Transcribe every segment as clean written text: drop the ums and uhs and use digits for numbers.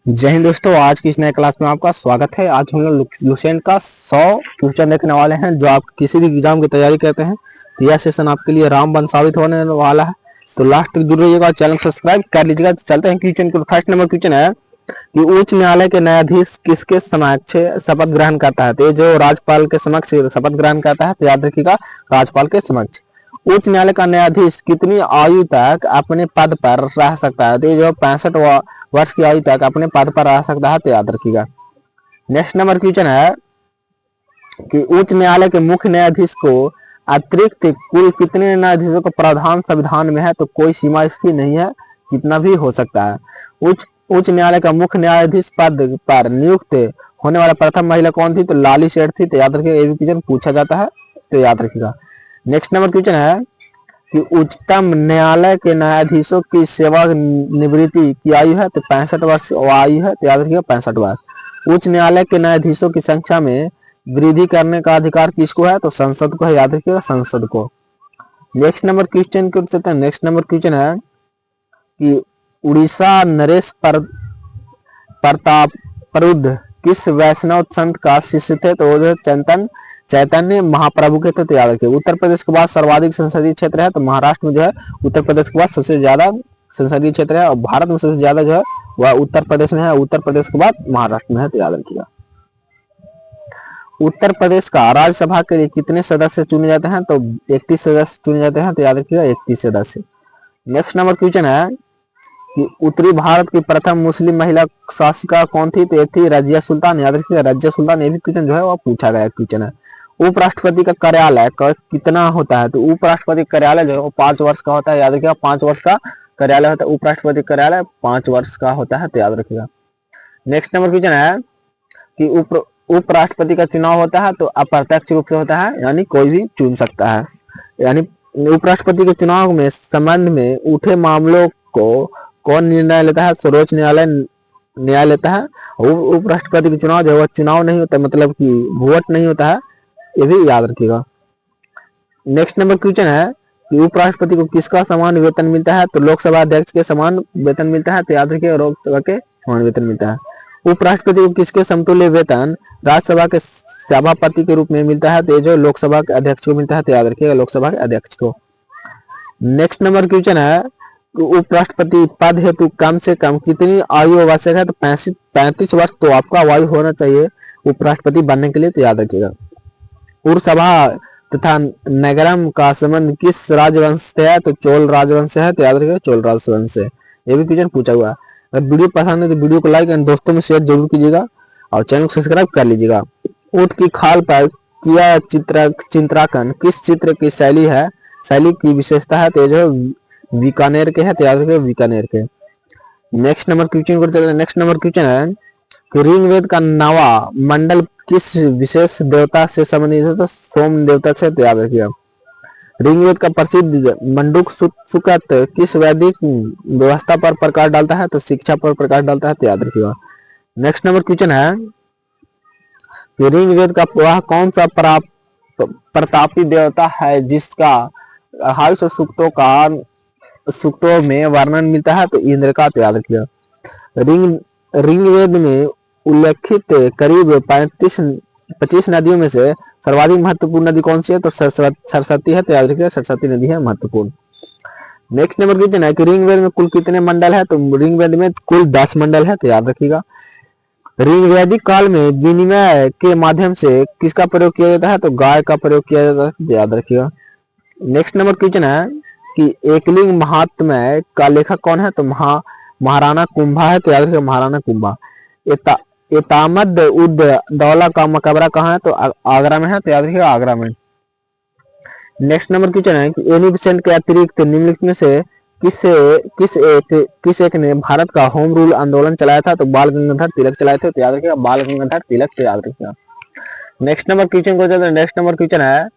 जय हिंद दोस्तों, आज की इस नए क्लास में आपका स्वागत है। आज हम लोग लुसेंट का 100 क्वेश्चन देखने वाले हैं। जो आप किसी भी एग्जाम की तैयारी करते हैं तो यह सेशन आपके लिए रामबाण साबित होने वाला है। तो लास्ट तक जुड़ रहिएगा, चैनल सब्सक्राइब कर लीजिएगा। तो चलते हैं क्वेश्चन को। फर्स्ट नंबर क्वेश्चन है कि उच्च न्यायालय के न्यायाधीश किसके समक्ष शपथ ग्रहण करता है। तो ये जो राज्यपाल के समक्ष शपथ ग्रहण करता है, तो याद रखिएगा राज्यपाल के समक्ष। उच्च न्यायालय का न्यायाधीश कितनी आयु तक अपने पद पर रह सकता है। तो ये जो 65 वर्ष की आयु तक अपने पद पर रह सकता है, तो याद रखिएगा। नेक्स्ट नंबर क्वेश्चन है कि उच्च न्यायालय के मुख्य न्यायाधीश को अतिरिक्त कुल कितने न्यायाधीशों का प्रावधान संविधान में है। तो कोई सीमा इसकी नहीं है, कितना भी हो सकता है। उच्च न्यायालय का मुख्य न्यायाधीश पद पर नियुक्त होने वाला प्रथम महिला कौन थी। तो लाली सेठ थी। तो याद रखिएगा, ये भी क्वेश्चन पूछा जाता है, तो याद रखिएगा। नेक्स्ट नंबर क्वेश्चन है कि उच्चतम न्यायालय के न्यायाधीशों की सेवानिवृत्ति की आयु है। तो 65 वर्ष आयु है, तो याद रखिएगा 65 वर्ष। उच्च न्यायालय के न्यायाधीशों की संख्या में वृद्धि करने का अधिकार किसको है। तो संसद को है, याद रखिएगा संसद को। नेक्स्ट नंबर क्वेश्चन को चलते हैं। नेक्स्ट नंबर क्वेश्चन है कि उड़ीसा नरेश प्रतापरुद्ध किस वैष्णव संत का शिष्य थे। तो वो चैतन्य महाप्रभु के थे, तो याद रखिए। उत्तर प्रदेश के बाद सर्वाधिक संसदीय क्षेत्र है। तो महाराष्ट्र में जो है उत्तर प्रदेश के बाद सबसे ज्यादा संसदीय क्षेत्र है, और भारत में सबसे ज्यादा जो है वह उत्तर प्रदेश में है। उत्तर प्रदेश के बाद महाराष्ट्र में है, तो याद रखिएगा। उत्तर प्रदेश का राज्यसभा के लिए कितने सदस्य चुने जाते हैं। तो 31 सदस्य चुने जाते हैं, तो याद रखिएगा 31 सदस्य। नेक्स्ट नंबर क्वेश्चन है कि उत्तरी भारत की प्रथम मुस्लिम महिला शासिका कौन थी। तो ये थी रजिया सुल्तान, याद रखिएगा रजिया सुल्तान। ये भी क्वेश्चन जो है वो पूछा गया क्वेश्चन है। उपराष्ट्रपति का कार्यालय कितना होता है। तो उपराष्ट्रपति कार्यालय जो है वो 5 वर्ष का होता है, याद रखिएगा 5 वर्ष का कार्यालय होता है। उपराष्ट्रपति कार्यालय 5 वर्ष का होता है, तो याद रखिएगा। नेक्स्ट नंबर क्वेश्चन है कि उपराष्ट्रपति का चुनाव होता है तो अप्रत्यक्ष रूप से होता है, यानी कोई भी चुन सकता है। यानी उपराष्ट्रपति के चुनाव में संबंध में उठे मामलों को कौन निर्णय लेता है। सर्वोच्च न्यायालय न्याय लेता है। उपराष्ट्रपति के चुनाव जो है चुनाव नहीं होता, मतलब कि वोट नहीं होता है, ये भी याद रखिएगा। नेक्स्ट नंबर क्वेश्चन है कि उपराष्ट्रपति को किसका समान वेतन मिलता है। तो लोकसभा अध्यक्ष के समान वेतन मिलता है, तो याद रखिएगा लोकसभा के समान वेतन मिलता है। उपराष्ट्रपति को किसके समतुल्य वेतन राज्यसभा के सभापति के रूप में मिलता है। तो ये जो लोकसभा के अध्यक्ष को मिलता है, तो याद रखिएगा लोकसभा के अध्यक्ष को। नेक्स्ट नंबर क्वेश्चन है उपराष्ट्रपति पद हेतु कम से कम कितनी आयु आवश्यक है। तो 35 वर्ष तो आपका आयु होना चाहिए उपराष्ट्रपति बनने के लिए, तो याद रखिएगा। उर्सभा तथा नगरम का संबंध किस राजवंश से है। तो चोल राजवंश से है, तो याद रखिएगा चोल राजवंश से। ये भी क्वेश्चन पूछा हुआ है। अगर वीडियो पसंद है तो वीडियो को लाइक एंड दोस्तों में शेयर जरूर कीजिएगा, और चैनल को सब्सक्राइब कर लीजिएगा। ऊंट की खाल पर किया चित्रांकन किस चित्र की शैली की विशेषता है। तो जो बीकानेर के है, तो याद रखिएगा बीकानेर के। नेक्स्ट नंबर क्वेश्चन को चलते हैं। नेक्स्ट नंबर क्वेश्चन है कि ऋग्वेद का नवा मंडल किस विशेष देवता से संबंधित है। तो सोम देवता से, तो याद रखिएगा। ऋग्वेद का प्रसिद्ध मंडूक सुकत किस वैदिक व्यवस्था पर प्रकाश डालता है। तो शिक्षा पर प्रकाश डालता है, तो याद रखिएगा। नेक्स्ट नंबर क्वेश्चन है कि ऋग्वेद का वह कौन सा प्रतापी देवता है जिसका 250 सूक्तों में वर्णन मिलता है। तो इंद्र का, तो याद रखिएगा। ऋग्वेद में उल्लेखित करीब 25 नदियों में से सर्वाधिक महत्वपूर्ण नदी कौन सी है। तो सरस्वती है, तो याद रखिएगा सरस्वती नदी है महत्वपूर्ण। नेक्स्ट नंबर क्वेश्चन है कि ऋग्वेद में कुल कितने मंडल है। तो ऋग्वेद में कुल 10 मंडल है, तो याद रखिएगा। ऋग्वैदिक काल में विनिमय के माध्यम से किसका प्रयोग किया जाता है। तो गाय का प्रयोग किया जाता है, तो याद रखिएगा। नेक्स्ट नंबर क्वेश्चन है कि एकलिंग महात्म्य का लेखक कौन है। तो महाराणा कुंभा है, तो याद रखिएगा महाराणा कुंभा। एतामद उद दौला का मकबरा कहाँ है। तो आगरा में है, तो याद रखिएगा आगरा में। नेक्स्ट नंबर क्वेश्चन है कि एनी बेसेंट के अतिरिक्त निम्नलिखित में से किस एक ने भारत का होम रूल आंदोलन चलाया था। तो बाल गंगाधर तिलक चलाए थे, तो याद रखिएगा बाल गंगाधर तिलक, तो याद रखिएगा। नेक्स्ट नंबर क्वेश्चन को चलते हैं। नेक्स्ट नंबर क्वेश्चन है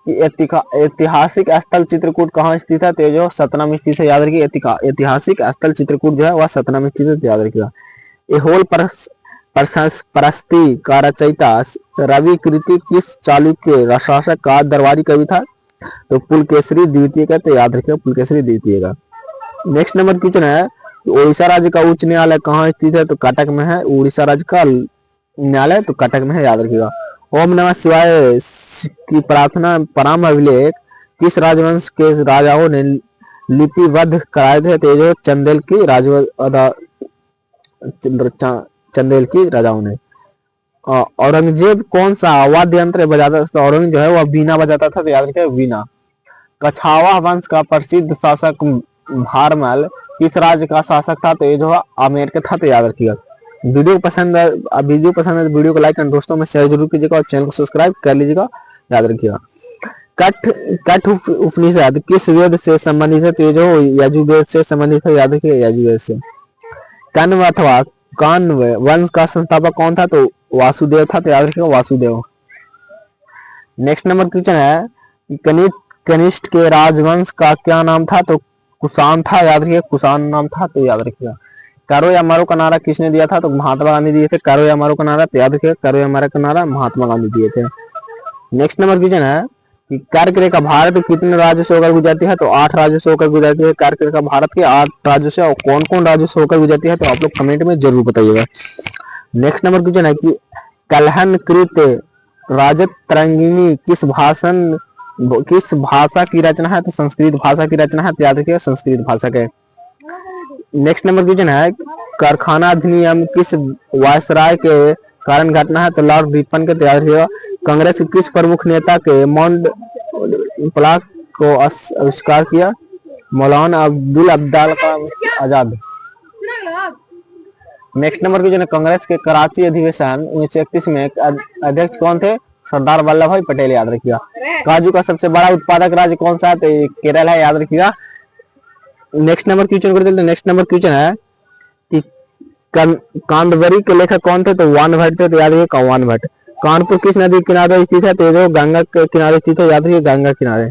कि ऐतिहासिक स्थल चित्रकूट कहाँ स्थित है। तो जो सतना में स्थित है, याद रखिए। ऐतिहासिक स्थल चित्रकूट जो है वह सतना में स्थित है, तो याद रखिएगा। एहोल परस्ती का रचयिता रवि कृति किस चालुक्य शासक का दरबारी कवि था। तो पुलकेसरी द्वितीय का, तो याद रखिएगा पुलकेसरी द्वितीय का। नेक्स्ट नंबर क्वेश्चन है उड़ीसा राज्य का उच्च न्यायालय कहाँ स्थित है? तो कटक में है। उड़ीसा राज्य का न्यायालय तो कटक में है, याद रखिएगा। ओम नमः शिवाय की प्रार्थना प्रारंभ अभिलेख किस राजवंश के राजाओं ने लिपिबद्ध कराए थे? तो जो चंदेल की चंदेल की राजाओं ने। औरंगजेब कौन सा वाद्य यंत्र बजाता था? औरंगजेब जो है वह वीणा बजाता था, तो याद रखिए वीणा। कछावा वंश का प्रसिद्ध शासक भारमल किस राज्य का शासक था? तो ये जो है आमेर का था, तो याद रखिएगा। वीडियो पसंद है तो वीडियो को लाइक एंड दोस्तों में शेयर जरूर कीजिएगा और चैनल को सब्सक्राइब कर लीजिएगा, याद रखिएगा। कठ उपनिषद किस वेद से संबंधित है? तो ये जो यजुर्वेद से संबंधित है, याद रखिए यजुर्वेद से। कण्व अथवा कान्व वंश का संस्थापक कौन था? तो वासुदेव था, तो याद रखिएगा वासुदेव। नेक्स्ट नंबर क्वेश्चन है कनिष्ठ के राजवंश का क्या नाम था? तो कुषाण था, याद रखिए कुषाण नाम था, तो याद रखिएगा। करो या मरो का नारा किसने दिया था? तो महात्मा गांधी दिए थे। करो या मरो का नारा, तो याद रखिए करो या मरो का नारा महात्मा गांधी दिए थे। नेक्स्ट नंबर क्वेश्चन है कि कर्क रेखा भारत के कितने राज्यों से होकर गुजरती है? तो 8 राज्यों से होकर गुजरती है कर्क रेखा भारत के 8 राज्यों से। और कौन कौन राज्यों से होकर गुजरती है? तो आप लोग कमेंट में जरूर बताइएगा। नेक्स्ट नंबर क्वेश्चन है कि कलहन कृत राजतरंगिणी किस भाषा की रचना है? तो संस्कृत भाषा की रचना है, तो याद रखिए संस्कृत भाषा के। नेक्स्ट नंबर क्वेश्चन है कारखाना अधिनियम किस वायसराय के कारण घटना है? तो लॉर्ड रिपन के, तो याद रखिएगा। कांग्रेस के किस प्रमुख नेता के माउंट प्लाक को आविष्कार किया? मौलाना अब्दुल अब्दाल आजाद। नेक्स्ट नंबर क्वेश्चन है कांग्रेस के कराची अधिवेशन 1931 में अध्यक्ष कौन थे? सरदार वल्लभ भाई पटेल, याद रखिएगा। काजू का सबसे बड़ा उत्पादक राज्य कौन सा है? तो केरल है, याद रखिएगा। नेक्स्ट नंबर क्वेश्चन कर देते हैं। नेक्स्ट नंबर क्वेश्चन है कि कांदबरी के लेखक कौन थे? तो वान भट्ट थे, तो याद रखिए वान भट्ट। कानपुर किस नदी के किनारे स्थित है? तो जो गंगा के किनारे स्थित है, याद रखिए गंगा किनारे।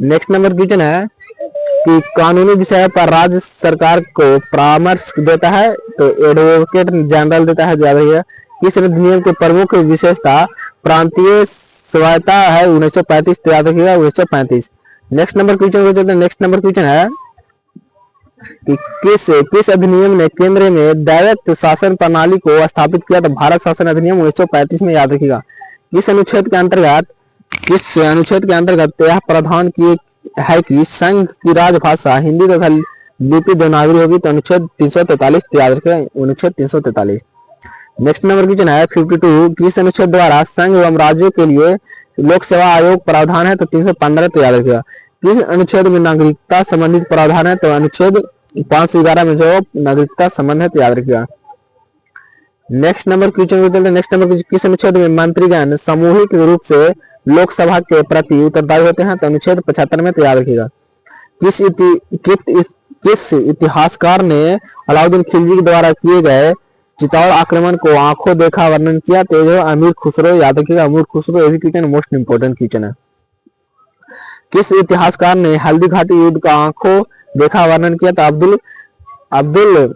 नेक्स्ट नंबर क्वेश्चन है कि कानूनी विषय पर राज्य सरकार को परामर्श देता है? तो एडवोकेट जनरल देता है, याद रखिए। किस अधिनियम के प्रमुख विशेषता प्रांतीय स्वायत्तता है? 1935, तो याद रखिएगा 1935। Next number question next number question है कि किस अधिनियम ने केंद्र में दैवत्व शासन प्रणाली को स्थापित किया? तो भारत शासन अधिनियम 1935 में, याद रखिएगा। किस अनुच्छेद के अंतर्गत यह प्रावधान किए है कि संघ की राजभाषा हिंदी तथा लिपि देवनागरी होगी? तो अनुच्छेद 343, तो याद रखिएगा अनुच्छेद 343। नेक्स्ट नंबर क्वेश्चन है 52 किस अनुच्छेद द्वारा संघ एवं राज्यों के लिए लोक सेवा आयोग प्रावधान है? तो 315, तो याद रखिएगा। किस अनुच्छेद में नागरिकता संबंधित प्रावधान है? तो अनुच्छेद 511 में जो नागरिकता संबंध है, तो याद रखिएगा। Next number question next number किस अनुच्छेद में मंत्रीगण सामूहिक रूप से लोकसभा के प्रति उत्तरदायी होते हैं? तो अनुच्छेद 75 में, तो याद रखिएगा। किस इतिहासकार ने अलाउद्दीन खिलजी के द्वारा किए गए चित्तौड़ आक्रमण को आंखों देखा वर्णन किया? तो जो अमीर खुसरो, याद रखिएगा अमीर खुसरो। ये भी क्वेश्चन मोस्ट इंपोर्टेंट क्वेश्चन है। किस इतिहासकार ने हल्दी घाटी युद्ध का आंखों देखा वर्णन किया? तो अब्दुल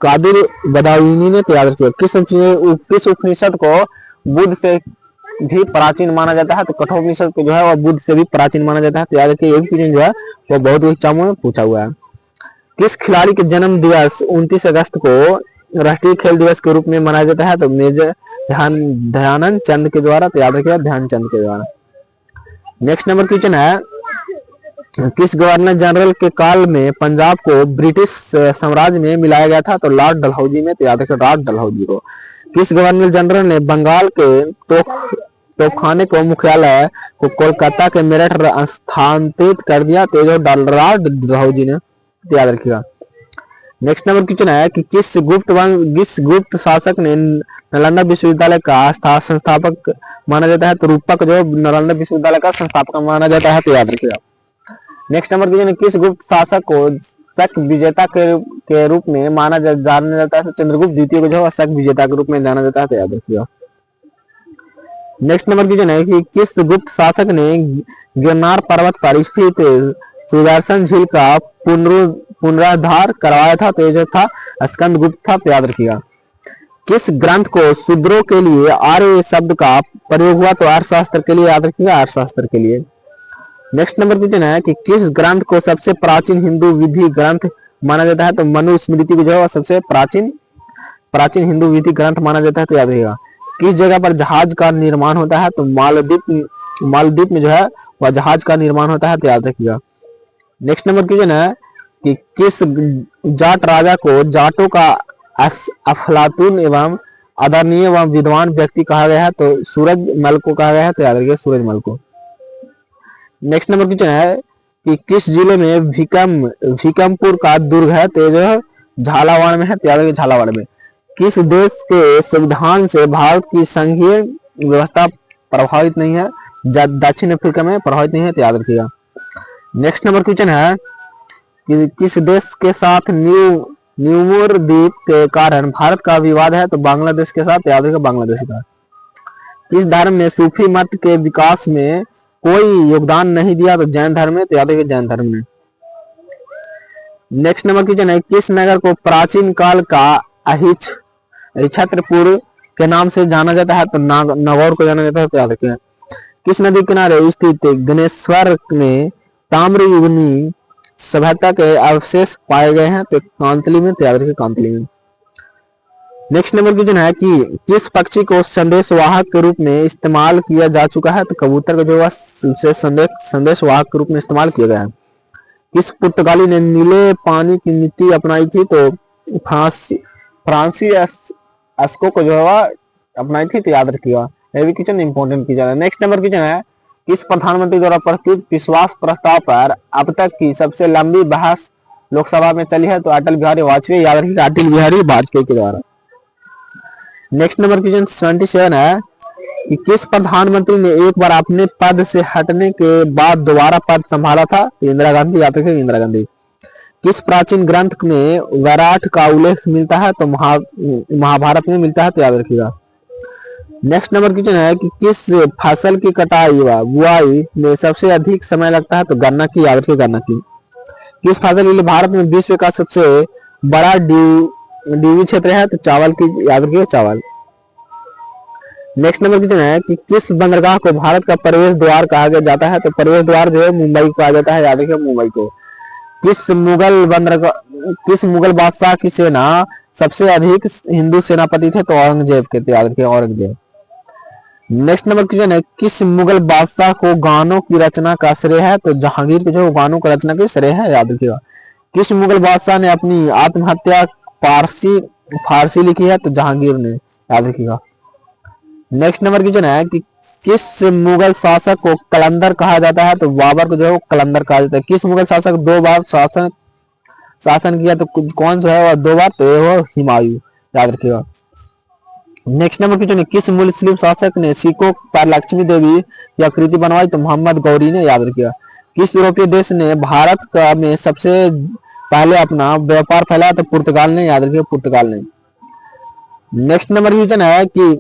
कादिर बदायूनी ने, तो याद रखिएगा। किस उपनिषद को बुद्ध से भी प्राचीन माना जाता है? तो कठोपनिषद को जो है वह बुद्ध से भी प्राचीन माना जाता है, तो याद रखिए। एक क्वेश्चन जो है वो बहुत एग्जामों में पूछा हुआ है। किस खिलाड़ी के जन्म दिवस 29 अगस्त को राष्ट्रीय खेल दिवस के रूप में मनाया जाता है? तो मेजर ध्यानचंद चंद के द्वारा, तो याद रखिएगा ध्यानचंद के द्वारा। नेक्स्ट नंबर क्वेश्चन है किस गवर्नर जनरल के काल में पंजाब को ब्रिटिश साम्राज्य में मिलाया गया था? तो लॉर्ड डलहौजी ने, तो याद रखिए लॉर्ड डलहौजी को। किस गवर्नर जनरल ने बंगाल के तोपखाने को मुख्यालय को कोलकाता के मेरठ स्थानांतरित कर दिया? तो जो लॉर्ड डलहौजी ने, तो याद रखिएगा। नेक्स्ट नंबर क्वेश्चन है कि किस गुप्त शासक ने नालंदा विश्वविद्यालय का संस्थापक माना जाता है? तो रूपक जो नालंदा विश्वविद्यालय का संस्थापक माना जाता है, तो याद रखिएगा। नेक्स्ट नंबर क्वेश्चन है किस गुप्त शासक को शक विजेता के रूप में जाना जाता है? तो चंद्रगुप्त द्वितीय को जो शक विजेता के रूप में जाना जाता है, तो याद रखिएगा। नेक्स्ट नंबर क्वेश्चन है कि किस गुप्त शासक ने गिरनार पर्वत पर स्थित सुदर्शन झील का पुनरुद्धार करवाया था? तो ये जो था स्कंदगुप्त था, तो याद रखिएगा। किस ग्रंथ को शूद्रों के लिए आर्य शब्द का प्रयोग हुआ? तो अर्थशास्त्र के लिए, याद रखिएगा अर्थशास्त्र के लिए। नेक्स्ट नंबर क्वेश्चन है कि किस ग्रंथ को सबसे प्राचीन हिंदू विधि ग्रंथ माना जाता है? तो मनुस्मृति को जो है सबसे प्राचीन प्राचीन हिंदू विधि ग्रंथ माना जाता है, तो याद रखिएगा। किस जगह पर जहाज का निर्माण होता है? तो मालदीप में जो है वह जहाज का निर्माण होता है, तो याद रखिएगा। नेक्स्ट नंबर क्वेश्चन है कि किस जाट राजा को जाटों का अफलातून एवं आदरणीय एवं विद्वान व्यक्ति कहा गया है? तो सूरजमल को कहा गया है, तो याद रखिएगा सूरजमल को। नेक्स्ट नंबर क्वेश्चन है कि किस जिले में भीकमपुर का दुर्ग है? तो ये जो है झालावाड़ में है, तो याद रखिए झालावाड़ में। किस देश के संविधान से भारत की संघीय व्यवस्था प्रभावित नहीं है? दक्षिण अफ्रीका में प्रभावित नहीं है, तो याद रखिएगा। नेक्स्ट नंबर क्वेश्चन है कि किस देश के साथ न्यूमोर द्वीप के कारण भारत का विवाद है? तो बांग्लादेश के साथ, याद रखिएगा बांग्लादेश का। किस धर्म ने सूफी मत के विकास में कोई योगदान नहीं दिया? तो जैन धर्म में, तो याद रखिए जैन धर्म ने। नेक्स्ट नंबर क्वेश्चन है किस नगर को प्राचीन काल का अहिच्छत्रपुर के नाम से जाना जाता है? तो नागौर को जाना जाता है, तो याद रखिए। किस नदी किनारे स्थित गणेश्वर में ताम्रयुगीन सभ्यता के अवशेष पाए गए हैं? तो कांतली में, तो याद रखिए कांतली में। नेक्स्ट नंबर क्वेश्चन है कि किस पक्षी को संदेशवाहक के रूप में इस्तेमाल किया जा चुका है? तो कबूतर को जो है संदेशवाहक के रूप में इस्तेमाल किया गया है। किस पुर्तगाली ने नीले पानी की नीति अपनाई थी? तो फ्रांसिस्को को जो है अपनाई थी, तो याद रखिएगा। ये भी क्वेश्चन इंपॉर्टेंट किया जा रहा है। नेक्स्ट नंबर क्वेश्चन है किस प्रधानमंत्री द्वारा प्रस्तुत विश्वास प्रस्ताव पर अब तक की सबसे लंबी बहस लोकसभा में चली है? तो अटल बिहारी वाजपेयी, याद रखिएगा अटल बिहारी वाजपेयी के द्वारा। नेक्स्ट नंबर क्वेश्चन 77 है कि किस प्रधानमंत्री ने एक बार अपने पद से हटने के बाद दोबारा पद संभाला था? तो इंदिरा गांधी, याद रखिएगा इंदिरा गांधी। किस प्राचीन ग्रंथ में वैराट का उल्लेख मिलता है? तो महाभारत में मिलता है, तो याद रखिएगा। नेक्स्ट नंबर क्वेश्चन है कि किस फसल की कटाई व बुआई में सबसे अधिक समय लगता है? तो गन्ना की, याद रखिए गन्ना की। किस फसल के लिए भारत में विश्व का सबसे बड़ा डीवी क्षेत्र है? तो चावल की, याद रखिए चावल। नेक्स्ट नंबर क्वेश्चन है कि किस बंदरगाह को भारत का प्रवेश द्वार कहा जाता है? तो प्रवेश द्वार जो है मुंबई को कहा जाता है, याद रखिए मुंबई को। किस मुगल बादशाह की सेना सबसे अधिक हिंदू सेनापति थे? तो औरंगजेब के, याद रखिए औरंगजेब। नेक्स्ट नंबर क्वेश्चन है किस मुगल बादशाह को गानों की रचना का श्रेय है? तो जहांगीर को जो गानों की रचना की श्रेय है, याद रखिएगा। किस मुगल बादशाह ने अपनी आत्महत्या फारसी लिखी है? तो जहांगीर ने, याद रखिएगा। नेक्स्ट नंबर क्वेश्चन है कि किस मुगल शासक को कलंदर कहा जाता है? तो बाबर को जो है कलंदर कहा जाता है। किस मुगल शासक 2 बार शासन किया? तो कौन जो है वह 2 बार? तो वो हुमायूं, याद रखिएगा। नेक्स्ट नंबर क्वेश्चन है किस मुस्लिम शासक ने सिखों पर लक्ष्मी देवी की आकृति बनवाई? तो मोहम्मद गौरी ने, याद रखिएगा। किस यूरोपीय देश ने भारत का में सबसे पहले अपना व्यापार फैलाया? तो पुर्तगाल ने, याद रखिए पुर्तगाल ने। नेक्स्ट नंबर क्वेश्चन है कि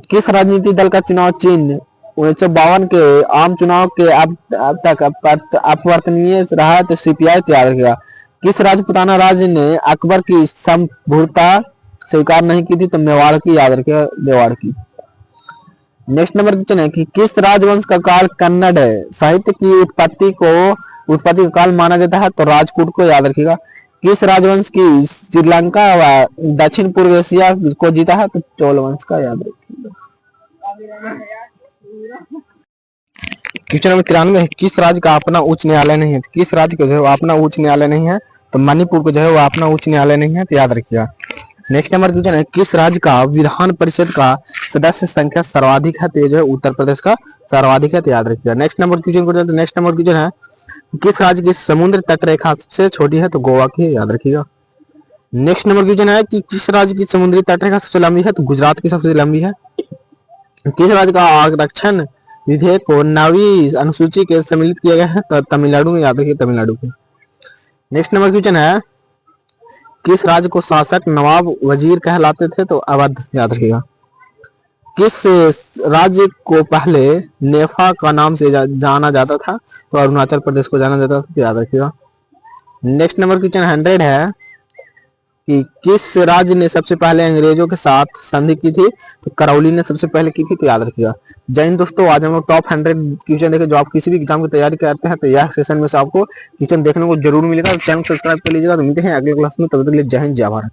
किस राजनीतिक दल का चुनाव चिन्ह 1952 के आम चुनाव के अब तक अपरिवर्तनीय रहा? तो सीपीआई, तो याद रखिएगा। किस राजपूताना राज्य ने अकबर की संपूर्णता स्वीकार नहीं की थी? तो मेवाड़ की, याद रखिएगा मेवाड़ की। नेक्स्ट नंबर क्वेश्चन है कि किस राजवंश का काल कन्नड़ साहित्य की उत्पत्ति का काल माना जाता है? तो राजपूत को, याद रखिएगा। किस राजवंश की श्रीलंका व दक्षिण पूर्व एशिया को जीता है? तो चोल वंश का, याद रखिएगा। क्वेश्चन नंबर 93 किस राज्य का अपना उच्च न्यायालय नहीं है? किस राज्य का जो है अपना उच्च न्यायालय नहीं है? तो मणिपुर को जो है वो अपना उच्च न्यायालय नहीं है, तो याद रखिएगा। नेक्स्ट नंबर क्वेश्चन है किस राज्य का विधान परिषद का सदस्य संख्या सर्वाधिक है? तो जो है उत्तर प्रदेश का सर्वाधिक है, तो याद रखिएगा। नेक्स्ट नंबर क्वेश्चन है किस राज्य की समुद्र तट रेखा सबसे छोटी है? तो गोवा की, याद रखिएगा। नेक्स्ट नंबर क्वेश्चन है कि किस राज्य की समुद्री तट रेखा सबसे लंबी है? तो गुजरात की सबसे लंबी है। किस राज्य का आरक्षण विधेयक को 9वीं अनुसूची के सम्मिलित किया गया है? तो तमिलनाडु में, याद रखिए तमिलनाडु के। नेक्स्ट नंबर क्वेश्चन है किस राज्य को शासक नवाब वजीर कहलाते थे? तो अवध, याद रखिएगा। किस राज्य को पहले नेफा का नाम से जाना जाता था? तो अरुणाचल प्रदेश को जाना जाता था, तो याद रखिएगा। नेक्स्ट नंबर क्वेश्चन 100 है कि किस राज्य ने सबसे पहले अंग्रेजों के साथ संधि की थी? तो करौली ने सबसे पहले की थी, तो याद रखिएगा। जय हिंद दोस्तों, आज हम लोग टॉप 100 क्वेश्चन देखे जो आप किसी भी एग्जाम की तैयारी करते हैं तो यह सेशन में से आपको क्वेश्चन देखने को जरूर मिलेगा। चैनल सब्सक्राइब कर लीजिएगा। तो मिलते हैं अगले क्लास में, तब तक के लिए जय हिंद जय भारत।